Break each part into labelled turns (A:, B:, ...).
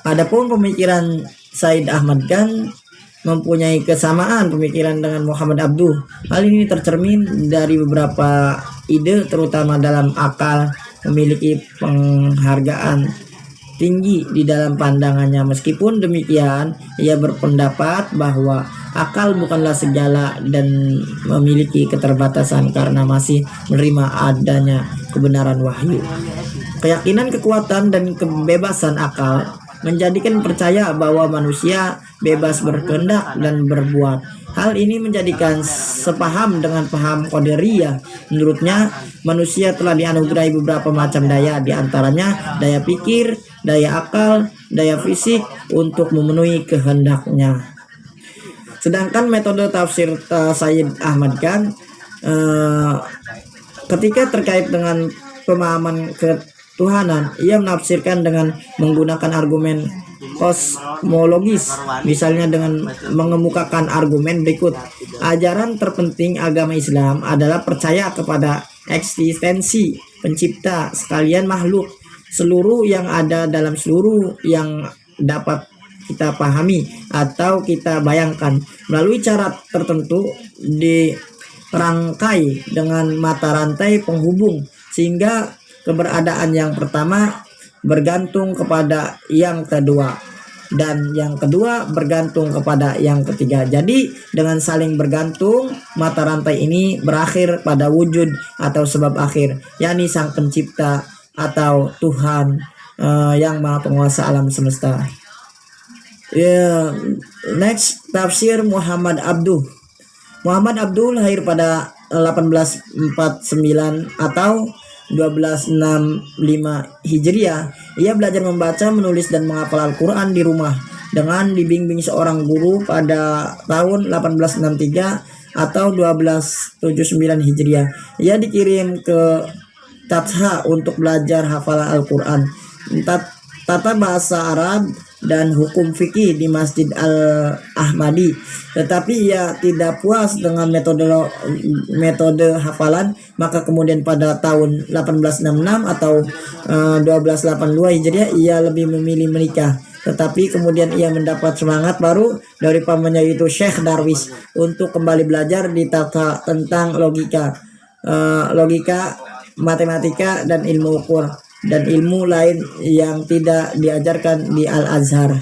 A: Adapun pemikiran Said Ahmad Khan mempunyai kesamaan pemikiran dengan Muhammad Abduh. Hal ini tercermin dari beberapa ide, terutama dalam akal memiliki penghargaan tinggi di dalam pandangannya. Meskipun demikian, ia berpendapat bahwa akal bukanlah segala dan memiliki keterbatasan karena masih menerima adanya kebenaran wahyu. Keyakinan, kekuatan, dan kebebasan akal menjadikan percaya bahwa manusia bebas berkehendak dan berbuat. Hal ini menjadikan sepaham dengan paham Qadariyah. Menurutnya, manusia telah dianugerahi beberapa macam daya, diantaranya daya pikir, daya akal, daya fisik untuk memenuhi kehendaknya. Sedangkan metode tafsir Said Ahmad Khan ketika terkait dengan pemahaman ketuhanan, ia menafsirkan dengan menggunakan argumen kosmologis, misalnya dengan mengemukakan argumen berikut. Ajaran terpenting agama Islam adalah percaya kepada eksistensi pencipta sekalian makhluk, seluruh yang ada dalam seluruh yang dapat kita pahami atau kita bayangkan melalui cara tertentu dirangkai dengan mata rantai penghubung, sehingga keberadaan yang pertama bergantung kepada yang kedua dan yang kedua bergantung kepada yang ketiga. Jadi dengan saling bergantung, mata rantai ini berakhir pada wujud atau sebab akhir, yakni sang pencipta atau Tuhan yang maha penguasa alam semesta. Next, tafsir Muhammad Abduh. Muhammad Abduh lahir pada 1849 atau 1265 Hijriah. Ia belajar membaca, menulis, dan menghafal Al-Quran di rumah dengan dibimbing seorang guru pada tahun 1863 atau 1279 Hijriah. Ia dikirim ke Tatha untuk belajar hafalan Al-Quran, tata bahasa Arab, dan hukum fikih di Masjid Al-Ahmadi. Tetapi ia tidak puas dengan metode hafalan, maka kemudian pada tahun 1866 atau 1282 Hijriah ia lebih memilih menikah. Tetapi kemudian ia mendapat semangat baru dari pamannya, yaitu Syekh Darwis, untuk kembali belajar di Tatha tentang logika, matematika, dan ilmu ukur, dan ilmu lain yang tidak diajarkan di Al-Azhar.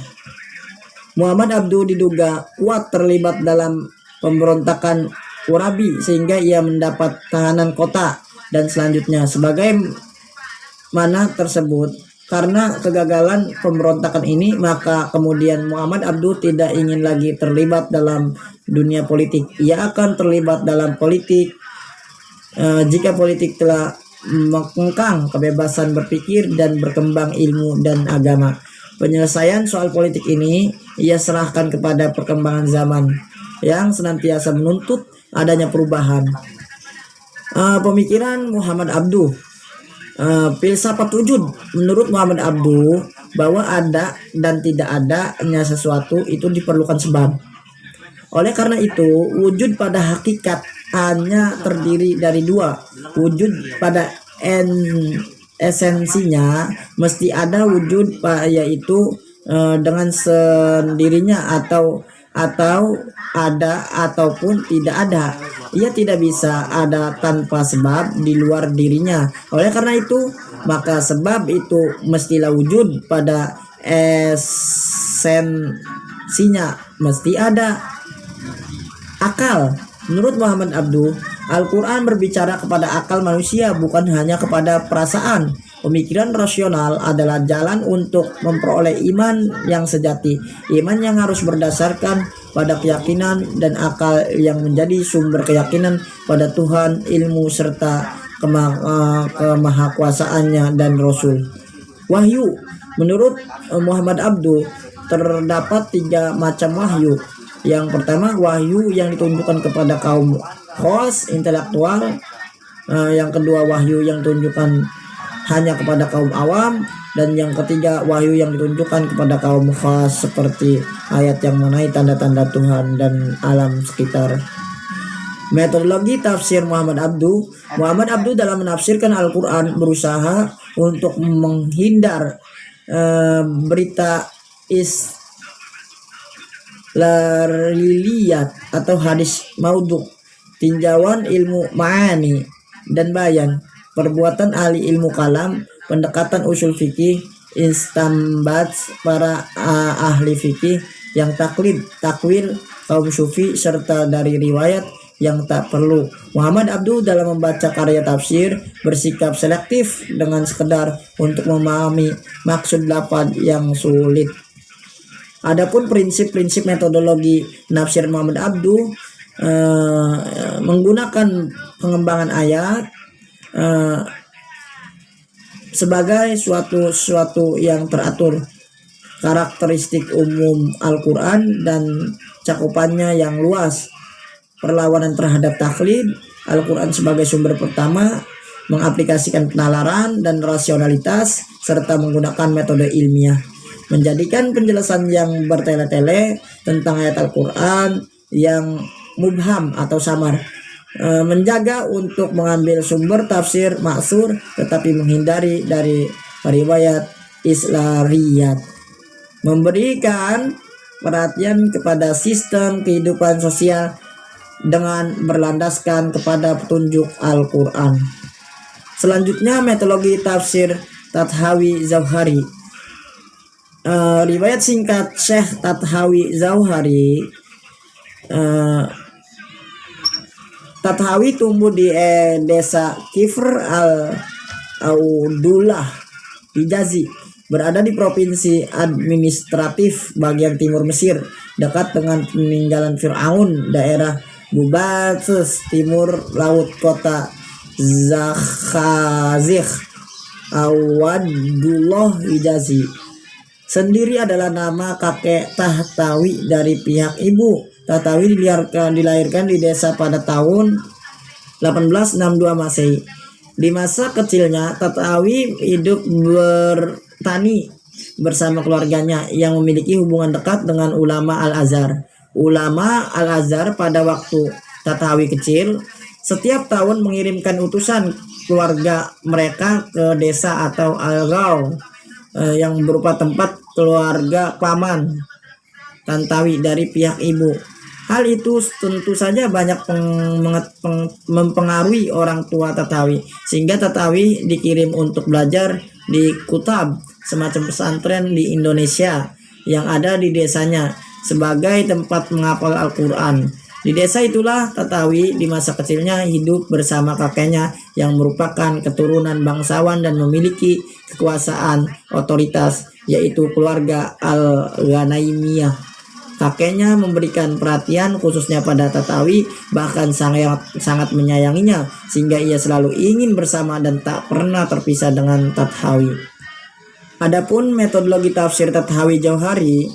A: Muhammad Abduh diduga kuat terlibat dalam pemberontakan Qurabi sehingga ia mendapat tahanan kota dan selanjutnya. Sebagaimana tersebut, karena kegagalan pemberontakan ini, maka kemudian Muhammad Abduh tidak ingin lagi terlibat dalam dunia politik. Ia akan terlibat dalam politik jika politik telah mengekang kebebasan berpikir dan berkembang ilmu dan agama. Penyelesaian soal politik ini ia serahkan kepada perkembangan zaman yang senantiasa menuntut adanya perubahan. Pemikiran Muhammad Abduh, filsafat wujud. Menurut Muhammad Abduh, bahwa ada dan tidak adanya sesuatu itu diperlukan sebab. Oleh karena itu, wujud pada hakikat hanya terdiri dari dua. Wujud pada esensinya mesti ada wujud, yaitu dengan sendirinya atau ada ataupun tidak ada. Ia tidak bisa ada tanpa sebab di luar dirinya. Oleh karena itu, maka sebab itu mestilah wujud pada esensinya mesti ada. Akal. Menurut Muhammad Abduh, Al-Quran berbicara kepada akal manusia, bukan hanya kepada perasaan. Pemikiran rasional adalah jalan untuk memperoleh iman yang sejati, iman yang harus berdasarkan pada keyakinan dan akal yang menjadi sumber keyakinan pada Tuhan, ilmu, serta kemahakuasaannya dan Rasul. Wahyu. Menurut Muhammad Abduh, terdapat 3 macam wahyu. Yang pertama, wahyu yang ditunjukkan kepada kaum khos intelektual. Yang kedua, wahyu yang ditunjukkan hanya kepada kaum awam. Dan yang ketiga, wahyu yang ditunjukkan kepada kaum khas, seperti ayat yang mengenai tanda-tanda Tuhan dan alam sekitar. Metodologi tafsir Muhammad Abduh. Muhammad Abduh dalam menafsirkan Al-Quran berusaha untuk menghindar berita Israiliyat atau hadis maudhu, tinjauan ilmu ma'ani dan bayan, perbuatan ahli ilmu kalam, pendekatan usul fikih, istambat para ahli fikih, yang taklid, takwil kaum sufi, serta dari riwayat yang tak perlu. Muhammad Abduh dalam membaca karya tafsir bersikap selektif dengan sekedar untuk memahami maksud lafaz yang sulit. Adapun prinsip-prinsip metodologi nafsir Muhammad Abduh menggunakan pengembangan ayat sebagai suatu yang teratur, karakteristik umum Al-Quran dan cakupannya yang luas, perlawanan terhadap taklid, Al-Quran sebagai sumber pertama, mengaplikasikan penalaran dan rasionalitas, serta menggunakan metode ilmiah, menjadikan penjelasan yang bertele-tele tentang ayat Al-Quran yang mubham atau samar, menjaga untuk mengambil sumber tafsir maksur tetapi menghindari dari riwayat Israiliyat, memberikan perhatian kepada sistem kehidupan sosial dengan berlandaskan kepada petunjuk Al-Quran. Selanjutnya metodologi tafsir Tathawi Zauhari. Riwayat singkat Syekh Tathawi Zauhari. Tathawi tumbuh di desa Kifr al-Audullah, Hijazi, berada di provinsi administratif bagian timur Mesir, dekat dengan peninggalan Fir'aun, daerah Bubatus, timur laut kota Zakhazih, Awadullah Hijazi. Sendiri adalah nama kakek Tahtawi dari pihak ibu. Tahtawi dilahirkan di desa pada tahun 1862 Masehi. Di masa kecilnya, Tahtawi hidup bertani bersama keluarganya yang memiliki hubungan dekat dengan ulama Al-Azhar. Ulama Al-Azhar pada waktu Tahtawi kecil setiap tahun mengirimkan utusan keluarga mereka ke desa atau Al-Ghaw yang berupa tempat keluarga paman Tantawi dari pihak ibu. Hal itu tentu saja banyak mempengaruhi orang tua Tahtawi, sehingga Tahtawi dikirim untuk belajar di Kutab, semacam pesantren di Indonesia yang ada di desanya, sebagai tempat menghafal Al-Quran. Di desa itulah Tahtawi di masa kecilnya hidup bersama kakeknya yang merupakan keturunan bangsawan dan memiliki kekuasaan otoritas, yaitu keluarga Al-Ghanaimiyah. Kakeknya memberikan perhatian khususnya pada Tahtawi, bahkan sangat menyayanginya, sehingga ia selalu ingin bersama dan tak pernah terpisah dengan Tahtawi. Adapun metodologi tafsir Tathawi Jauhari,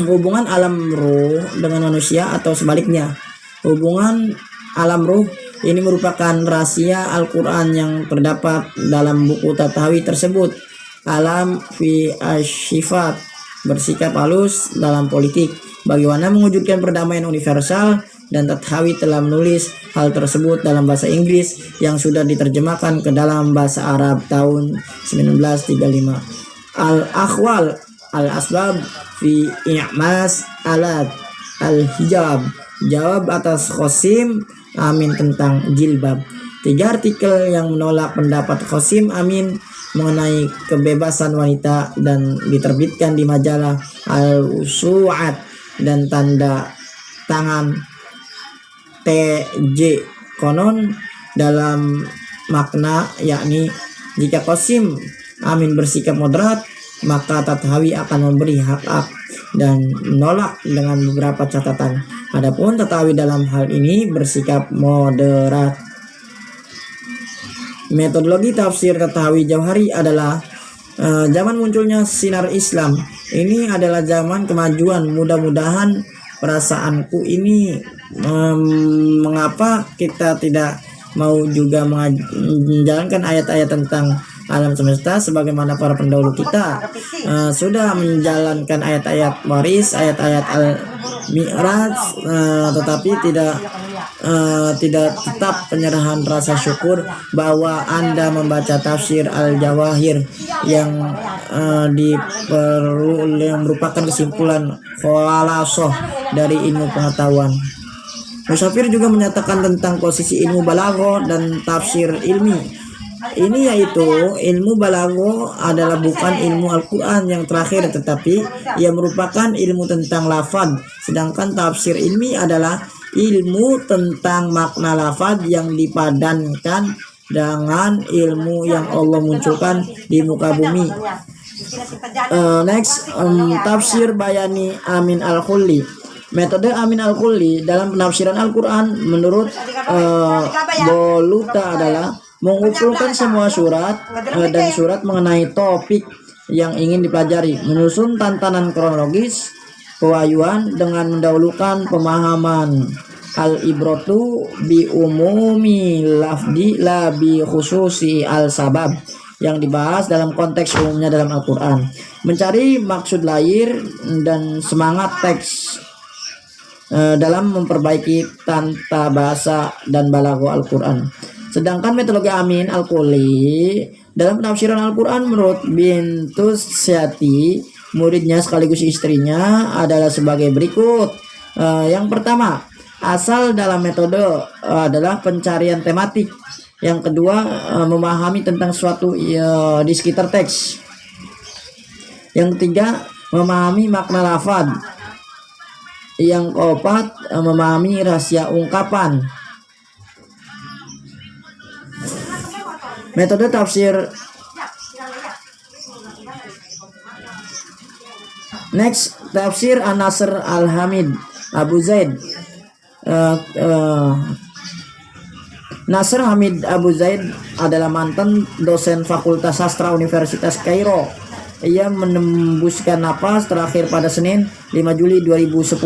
A: hubungan alam ruh dengan manusia atau sebaliknya. Hubungan alam ruh ini merupakan rahasia Al-Quran yang terdapat dalam buku Tathawi tersebut. Alam fi asyifat, bersikap halus dalam politik, bagaimana mewujudkan perdamaian universal, dan Tathawi telah menulis hal tersebut dalam bahasa Inggris yang sudah diterjemahkan ke dalam bahasa Arab tahun 1935. Al-Akhwal Al-Asbab fi I'mas Alat Al-Hijab, jawab atas Qasim Amin tentang jilbab. 3 artikel yang menolak pendapat Qasim Amin mengenai kebebasan wanita dan diterbitkan di majalah Al-Usu'at dan tanda tangan T.J. Konon dalam makna, yakni jika Qasim Amin bersikap moderat, maka Tathawi akan memberi hak dan menolak dengan beberapa catatan. Adapun Tathawi dalam hal ini bersikap moderat. Metodologi tafsir Tathawi Jauhari adalah zaman munculnya sinar Islam. Ini adalah zaman kemajuan. Mudah-mudahan perasaanku ini mengapa kita tidak mau juga menjalankan ayat-ayat tentang alam semesta sebagaimana para pendahulu kita sudah menjalankan ayat-ayat waris, ayat-ayat al-mi'raj, tetapi tidak tidak tetap penyerahan rasa syukur bahwa Anda membaca tafsir Al-Jawahir yang yang merupakan kesimpulan khulasoh dari ilmu pengetahuan. Musafir juga menyatakan tentang posisi ilmu balaghah dan tafsir ilmi. Ini yaitu ilmu balaghah adalah bukan ilmu Al-Quran yang terakhir, tetapi ia merupakan ilmu tentang lafaz. Sedangkan tafsir ilmi adalah ilmu tentang makna lafaz yang dipadankan dengan ilmu yang Allah munculkan di muka bumi. Tafsir Bayani Amin Al-Khulli. Metode Amin Al-Khulli dalam penafsiran Al-Quran menurut Boluta adalah mengumpulkan semua surat dan surat mengenai topik yang ingin dipelajari, menyusun tantanan kronologis pewahyuan dengan mendahulukan pemahaman al-ibratu bi umumi lafdi la bi khususi al-sabab yang dibahas dalam konteks umumnya dalam Al-Quran, mencari maksud lahir dan semangat teks dalam memperbaiki tata bahasa dan balaghah Al-Quran. Sedangkan metodologi Amin Al-Khulli dalam penafsiran Al-Quran menurut Bintus Syati, muridnya sekaligus istrinya, adalah sebagai berikut. Yang pertama, asal dalam metode adalah pencarian tematik. Yang kedua, memahami tentang suatu di sekitar teks. Yang ketiga, memahami makna lafaz. Yang keempat, memahami rahasia ungkapan. Metode tafsir. Next, tafsir An-Nasr Al-Hamid Abu Zaid. Nasr Hamid Abu Zaid adalah mantan dosen Fakultas Sastra Universitas Kairo. Ia menembuskan napas terakhir pada Senin 5 Juli 2010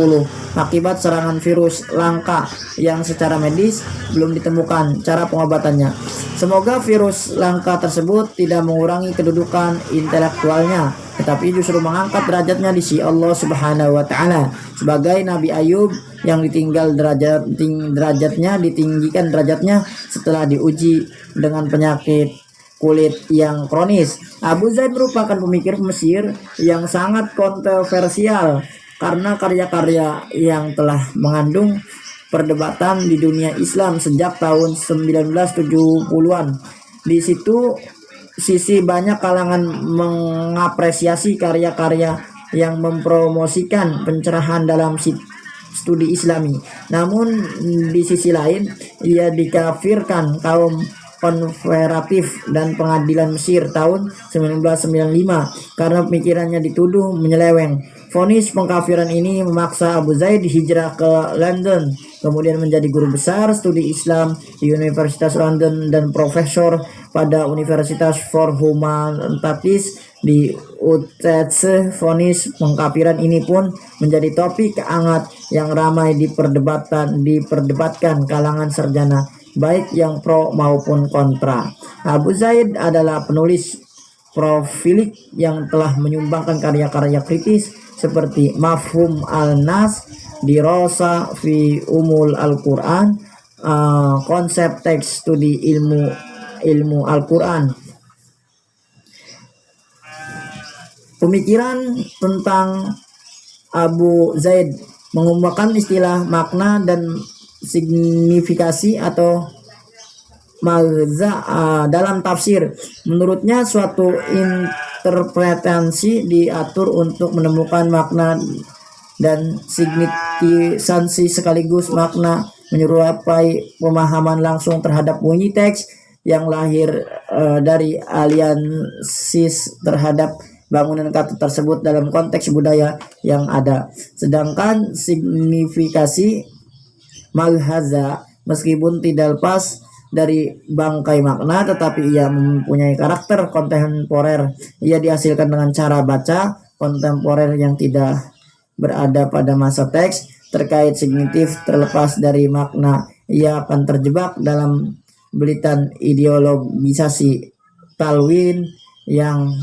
A: akibat serangan virus langka yang secara medis belum ditemukan cara pengobatannya. Semoga virus langka tersebut tidak mengurangi kedudukan intelektualnya, tetapi justru mengangkat derajatnya di sisi Allah Subhanahu wa taala. Sebagai Nabi Ayub yang ditinggal derajatnya ditinggikan derajatnya setelah diuji dengan penyakit kulit yang kronis. Abu Zaid merupakan pemikir Mesir yang sangat kontroversial karena karya-karya yang telah mengandung perdebatan di dunia Islam sejak tahun 1970-an. Di sisi banyak kalangan mengapresiasi karya-karya yang mempromosikan pencerahan dalam studi Islami. Namun di sisi lain, ia dikafirkan kaum konservatif dan pengadilan Mesir tahun 1995 karena pemikirannya dituduh menyeleweng. Vonis pengkafiran ini memaksa Abu Zaid hijrah ke London, kemudian menjadi guru besar studi Islam di Universitas London dan profesor pada Universitas for Humanities di Utrecht. Vonis pengkafiran ini pun menjadi topik hangat yang ramai diperdebatkan kalangan sarjana, baik yang pro maupun kontra. Abu Zaid adalah penulis profilik yang telah menyumbangkan karya-karya kritis seperti Mafhum Al-Nas, Dirasa fi Umul Al-Quran, konsep teks studi ilmu Al-Quran. Pemikiran tentang Abu Zaid menggunakan istilah makna dan signifikasi atau maghza dalam tafsir. Menurutnya suatu interpretasi diatur untuk menemukan makna dan signifikansi sekaligus makna menyerupai pemahaman langsung terhadap bunyi teks yang lahir dari aliansis terhadap bangunan kata tersebut dalam konteks budaya yang ada. Sedangkan signifikasi Malhaza meskipun tidak lepas dari bangkai makna, tetapi ia mempunyai karakter kontemporer. Ia dihasilkan dengan cara baca kontemporer yang tidak berada pada masa teks terkait signitif terlepas dari makna. Ia akan terjebak dalam belitan ideologisasi talwin yang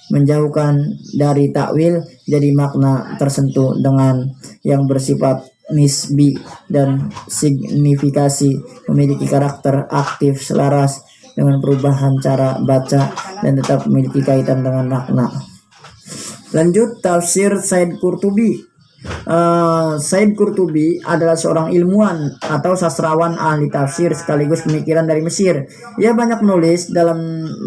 A: menjauhkan dari takwil, jadi makna tersentuh dengan yang bersifat nisbi dan signifikasi, memiliki karakter aktif selaras dengan perubahan cara baca dan tetap memiliki kaitan dengan makna. Lanjut, tafsir Said Qurtubi. Said Qurtubi adalah seorang ilmuwan atau sastrawan ahli tafsir sekaligus pemikiran dari Mesir. Ia banyak menulis dalam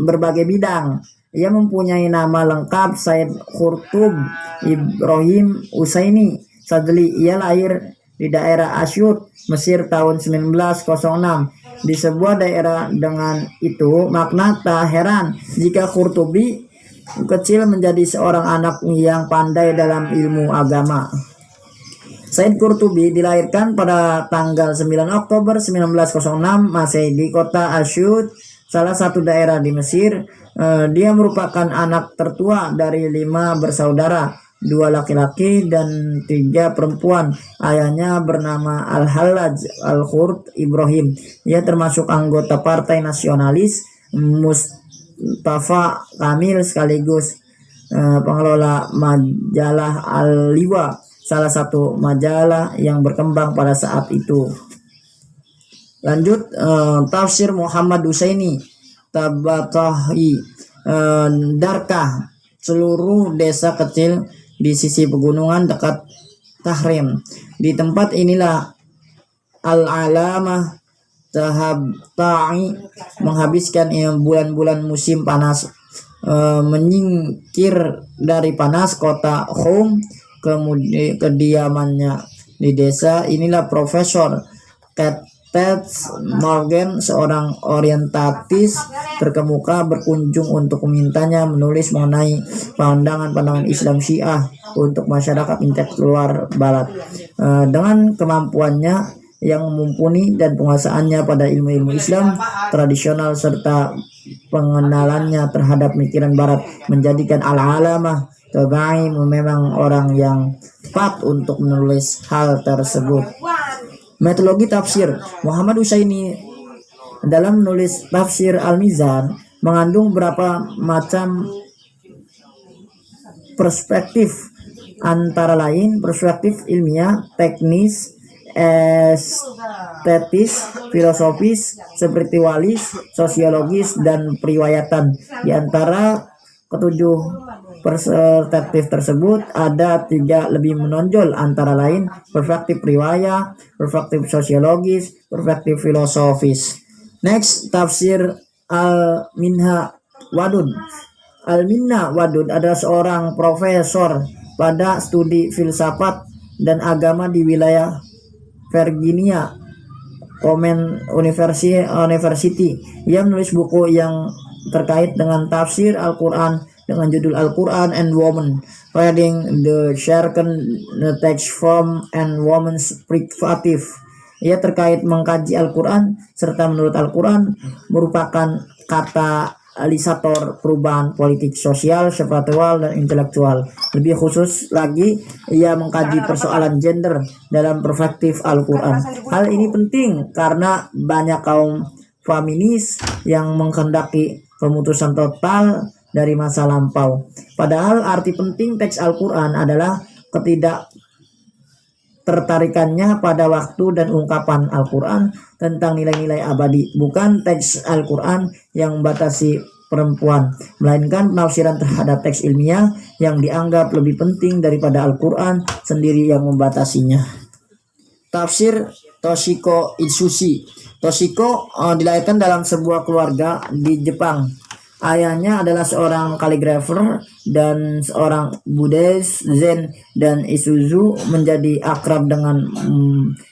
A: berbagai bidang. Ia mempunyai nama lengkap Said Qurtub Ibrahim Usaini Sadli. Ia lahir di daerah Asyut, Mesir tahun 1906. Di sebuah daerah dengan itu, makna tak heran jika Qurtubi kecil menjadi seorang anak yang pandai dalam ilmu agama. Said Qurtubi dilahirkan pada tanggal 9 Oktober 1906 Masehi di kota Asyut, salah satu daerah di Mesir. Dia merupakan anak tertua dari 5 bersaudara, 2 laki-laki dan 3 perempuan. Ayahnya bernama Al-Hallaj Al-Qurt Ibrahim. Ia termasuk anggota Partai Nasionalis Mustafa Kamil sekaligus pengelola majalah Al-Liwa, salah satu majalah yang berkembang pada saat itu. Lanjut, tafsir Muhammad Husaini Tabatahi. Darkah, seluruh desa kecil di sisi pegunungan dekat Tahrim. Di tempat inilah Al-Alamah Tahabta'i menghabiskan bulan-bulan musim panas. Menyingkir dari panas kota Qom, kemudian kediamannya di desa inilah Profesor Ted Morgan, seorang orientalis terkemuka, berkunjung untuk memintanya menulis mengenai pandangan-pandangan Islam Syiah untuk masyarakat intelektual Barat. Dengan kemampuannya yang mumpuni dan penguasaannya pada ilmu-ilmu Islam tradisional serta pengenalannya terhadap pemikiran Barat menjadikan Al-Alamah Tabai memang orang yang tepat untuk menulis hal tersebut. Metodologi tafsir Muhammad Husaini dalam menulis tafsir Al-Mizan mengandung beberapa macam perspektif, antara lain perspektif ilmiah, teknis, estetis, filosofis, spiritualis, sosiologis, dan periwayatan. Di antara ketujuh perspektif tersebut ada 3 lebih menonjol, antara lain perspektif riwayat, perspektif sosiologis, perspektif filosofis. Next, tafsir Al-Minha Wadud. Al-Minha Wadud adalah seorang profesor pada studi filsafat dan agama di wilayah Virginia Commonwealth University. Ia menulis buku yang terkait dengan tafsir Al-Quran dengan judul Al-Quran and Woman, reading the shaken text from and woman's perspective. Ia terkait mengkaji Al-Quran serta menurut Al-Quran merupakan katalisator perubahan politik, sosial, spiritual, dan intelektual. Lebih khusus lagi, ia mengkaji persoalan gender dalam perspektif Al-Quran. Hal ini penting karena banyak kaum feminis yang menghendaki pemutusan total dari masa lampau. Padahal arti penting teks Al-Quran adalah ketidaktertarikannya pada waktu dan ungkapan Al-Quran tentang nilai-nilai abadi, bukan teks Al-Quran yang membatasi perempuan, melainkan penafsiran terhadap teks ilmiah yang dianggap lebih penting daripada Al-Quran sendiri yang membatasinya. Tafsir Toshiko Itsushi. Toshiko dilahirkan dalam sebuah keluarga di Jepang. Ayahnya adalah seorang kaligrafer dan seorang Buddhis Zen, dan Isuzu menjadi akrab dengan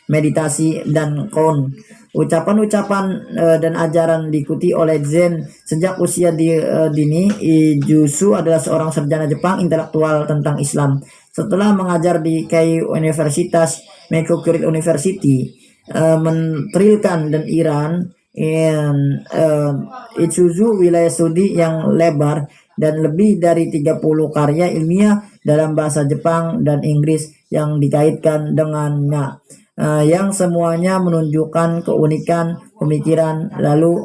A: meditasi dan Kon. Ucapan-ucapan dan ajaran diikuti oleh Zen sejak usia dini. Isuzu adalah seorang sarjana Jepang intelektual tentang Islam. Setelah mengajar di Keio Universitas Meikokurit University, Mentrilkan dan Iran, Isuzu wilayah studi yang lebar dan lebih dari 30 karya ilmiah dalam bahasa Jepang dan Inggris yang dikaitkan dengannya, yang semuanya menunjukkan keunikan pemikiran, lalu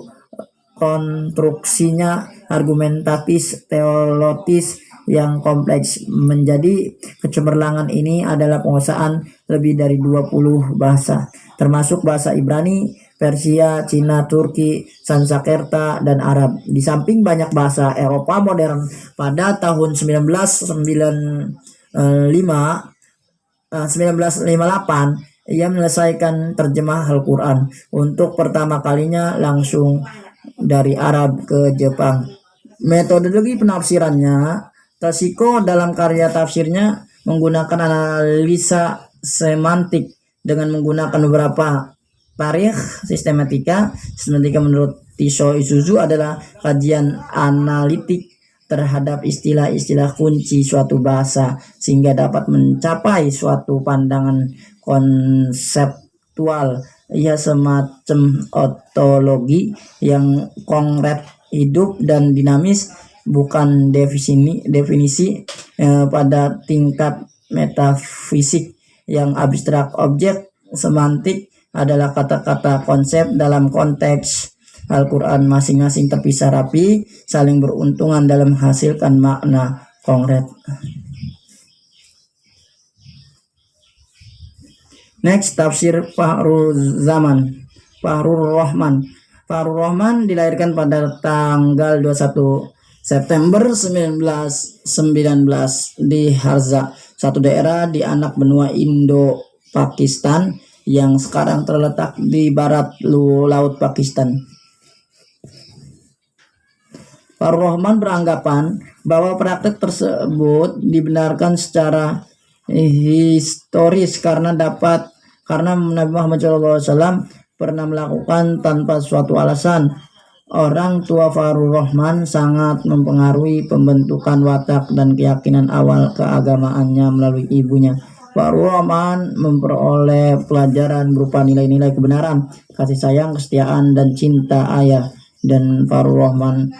A: konstruksinya argumentatif teologis yang kompleks. Menjadi kecemerlangan ini adalah penguasaan lebih dari 20 bahasa, termasuk bahasa Ibrani, Persia, Cina, Turki, Sanskerta, dan Arab. Di samping banyak bahasa Eropa modern, pada tahun 1958 ia menyelesaikan terjemah Al-Quran untuk pertama kalinya langsung dari Arab ke Jepang. Metodologi penafsirannya, Tashiko dalam karya tafsirnya menggunakan analisa semantik dengan menggunakan beberapa tarikh sistematika. Sistematika menurut Tisho Isuzu adalah kajian analitik terhadap istilah-istilah kunci suatu bahasa sehingga dapat mencapai suatu pandangan konseptual. Ia semacam ontologi yang konkret, hidup, dan dinamis, bukan definisi pada tingkat metafisik yang abstrak. Objek semantik adalah kata-kata konsep dalam konteks Al-Quran masing-masing terpisah rapi, saling beruntungan dalam menghasilkan makna konkret. Next, tafsir Fahrur Rahman. Fahrur Rahman dilahirkan pada tanggal 21 September 1919 di Harza, satu daerah di anak benua Indo-Pakistan yang sekarang terletak di barat laut Pakistan. Fahrur Rahman beranggapan bahwa praktek tersebut dibenarkan secara historis karena Nabi Muhammad SAW pernah melakukan tanpa suatu alasan. Orang tua Fahrur Rahman sangat mempengaruhi pembentukan watak dan keyakinan awal keagamaannya melalui ibunya. Fahrur Rahman memperoleh pelajaran berupa nilai-nilai kebenaran, kasih sayang, kesetiaan, dan cinta ayah. Dan Fahrur Rahman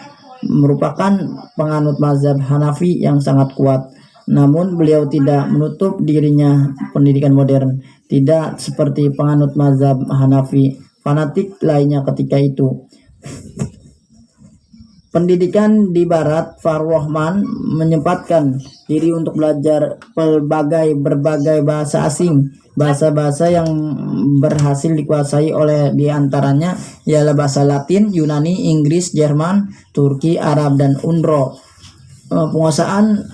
A: merupakan penganut mazhab Hanafi yang sangat kuat. Namun beliau tidak menutup dirinya pendidikan modern, tidak seperti penganut mazhab Hanafi fanatik lainnya ketika itu. Pendidikan di barat, Fahrur Rahman menyempatkan diri untuk belajar berbagai bahasa asing. Bahasa-bahasa yang berhasil dikuasai oleh diantaranya ialah bahasa Latin, Yunani, Inggris, Jerman, Turki, Arab, dan Urdu. Penguasaan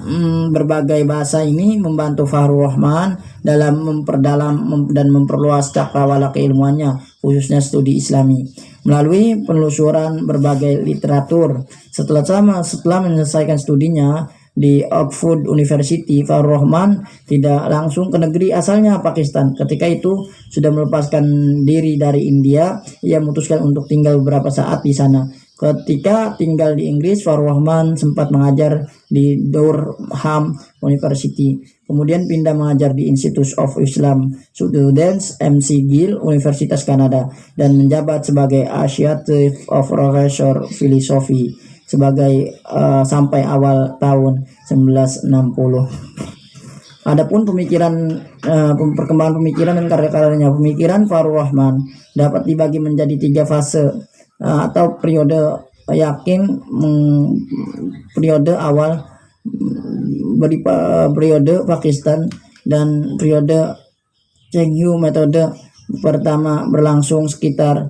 A: berbagai bahasa ini membantu Fahrur Rahman dalam memperdalam dan memperluas cakrawala keilmuannya, khususnya studi Islami, melalui penelusuran berbagai literatur. Setelah menyelesaikan studinya di Oxford University, Fahrur Rahman tidak langsung ke negeri asalnya, Pakistan. Ketika itu sudah melepaskan diri dari India, ia memutuskan untuk tinggal beberapa saat di sana. Ketika tinggal di Inggris, Fahrur Rahman sempat mengajar di Durham University, kemudian pindah mengajar di Institute of Islam Students McGill, Universitas Kanada, dan menjabat sebagai Associate of Professor Philosophy sampai awal tahun 1960. Adapun perkembangan pemikiran dan karya-karyanya, pemikiran Fahrur Rahman dapat dibagi menjadi 3 fase atau periode. Periode awal, periode Pakistan, dan periode Chenghu. Metode pertama berlangsung sekitar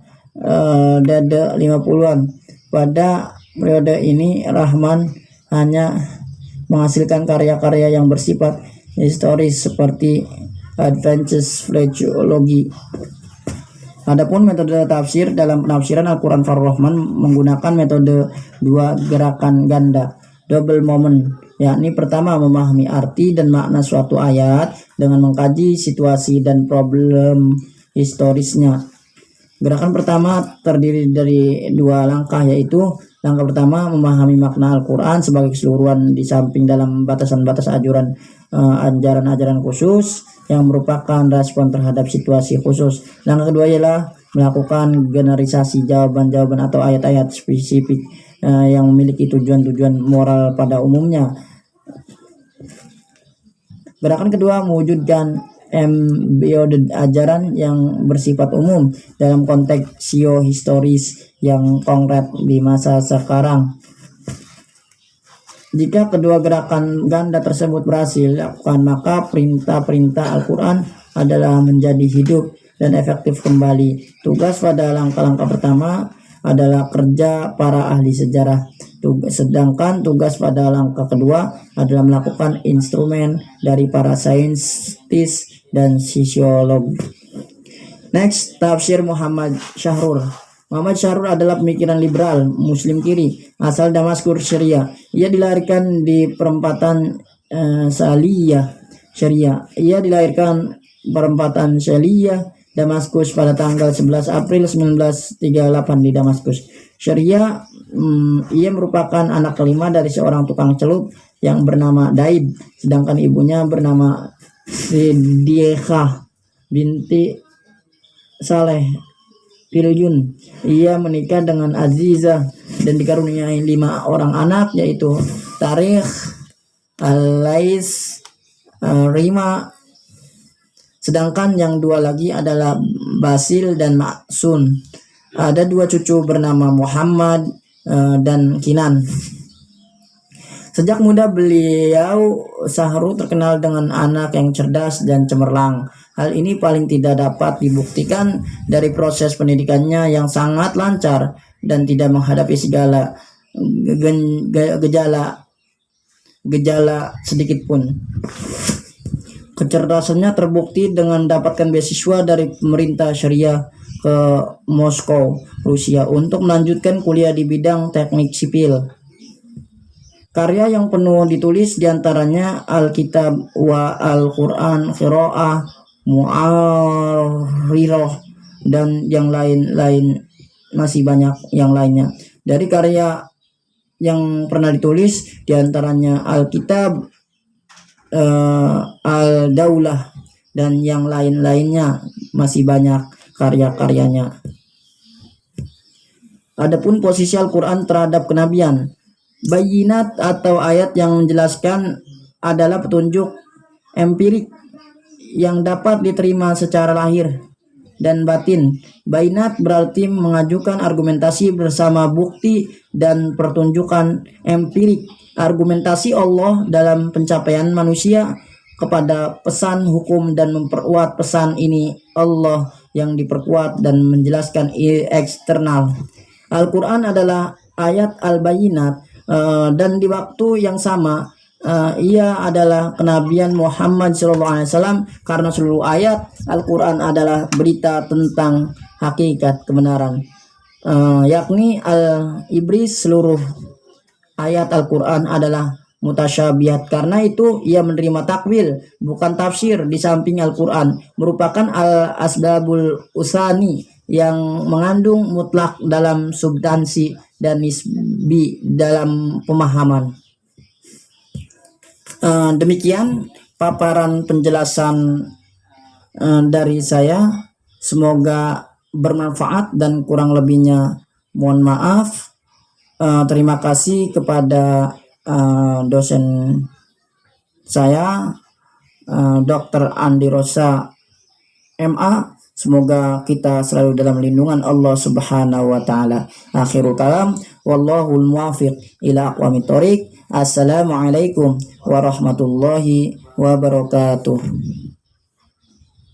A: dada 50-an. Pada periode ini Rahman hanya menghasilkan karya-karya yang bersifat historis seperti Advanced Philology. Adapun metode tafsir, dalam penafsiran Al-Quran, Fahrur Rahman menggunakan metode 2 gerakan ganda, double moment, yakni pertama memahami arti dan makna suatu ayat dengan mengkaji situasi dan problem historisnya. Gerakan pertama terdiri dari 2 langkah, yaitu langkah pertama memahami makna Al-Quran sebagai keseluruhan di samping dalam batasan-batas ajaran-ajaran khusus yang merupakan respon terhadap situasi khusus. Langkah kedua ialah melakukan generalisasi jawaban-jawaban atau ayat-ayat spesifik yang memiliki tujuan-tujuan moral pada umumnya. Gerakan kedua mewujudkan embedded ajaran yang bersifat umum dalam konteks historis yang konkret di masa sekarang. Jika kedua gerakan ganda tersebut berhasil dilakukan, maka perintah-perintah Al-Quran adalah menjadi hidup dan efektif kembali. Tugas pada langkah-langkah pertama adalah kerja para ahli sejarah. Sedangkan tugas pada langkah kedua adalah melakukan instrumen dari para saintis dan sosiolog. Next, tafsir Muhammad Syahrul. Muhammad Syahrul adalah pemikiran liberal, Muslim kiri, asal Damaskus, Syria. Ia dilahirkan di perempatan Syria. Ia dilahirkan perempatan Syria, Damaskus pada tanggal 11 April 1938 di Damaskus, Syria. Ia merupakan anak kelima dari seorang tukang celup yang bernama Daib, sedangkan ibunya bernama Sidiqah binti Saleh Filyun. Ia menikah dengan Aziza dan dikaruniai 5 orang anak, yaitu Tarikh, Al-Lais, Rima. Sedangkan yang 2 lagi adalah Basil dan Maksun. Ada 2 cucu bernama Muhammad dan Kinan. Sejak muda beliau Syahrul terkenal dengan anak yang cerdas dan cemerlang. Hal ini paling tidak dapat dibuktikan dari proses pendidikannya yang sangat lancar dan tidak menghadapi segala gejala sedikit pun. Kecerdasannya terbukti dengan mendapatkan beasiswa dari pemerintah Syria ke Moskow, Rusia untuk melanjutkan kuliah di bidang teknik sipil. Karya yang penuh ditulis diantaranya Alkitab wa Al-Quran, Qiraah, Mu'arrirah, dan yang lain-lain, masih banyak yang lainnya. Dari karya yang pernah ditulis diantaranya Alkitab, Al-Daulah, dan yang lain-lainnya, masih banyak karya-karyanya. Adapun posisi Al-Quran terhadap kenabian, bayinat atau ayat yang menjelaskan adalah petunjuk empirik yang dapat diterima secara lahir dan batin. Bayinat berarti mengajukan argumentasi bersama bukti dan pertunjukan empirik. Argumentasi Allah dalam pencapaian manusia kepada pesan hukum dan memperkuat pesan ini Allah yang diperkuat dan menjelaskan eksternal. Al-Quran adalah ayat al-bayinat, dan di waktu yang sama ia adalah kenabian Muhammad SAW, karena seluruh ayat Al-Quran adalah berita tentang hakikat kebenaran, yakni al-ibris. Seluruh ayat Al-Quran adalah mutasyabihat, karena itu ia menerima takwil bukan tafsir. Di samping Al-Quran merupakan al-asbabul usani yang mengandung mutlak dalam substansi dan nisbi dalam pemahaman. Demikian paparan penjelasan dari saya, semoga bermanfaat dan kurang lebihnya mohon maaf. Terima kasih kepada dosen saya, Dr. Andi Rosa MA. Semoga kita selalu dalam lindungan Allah Subhanahu wa taala. Akhirul kalam, wallahul muwaffiq ila aqwamit thoriq. Assalamualaikum warahmatullahi wabarakatuh.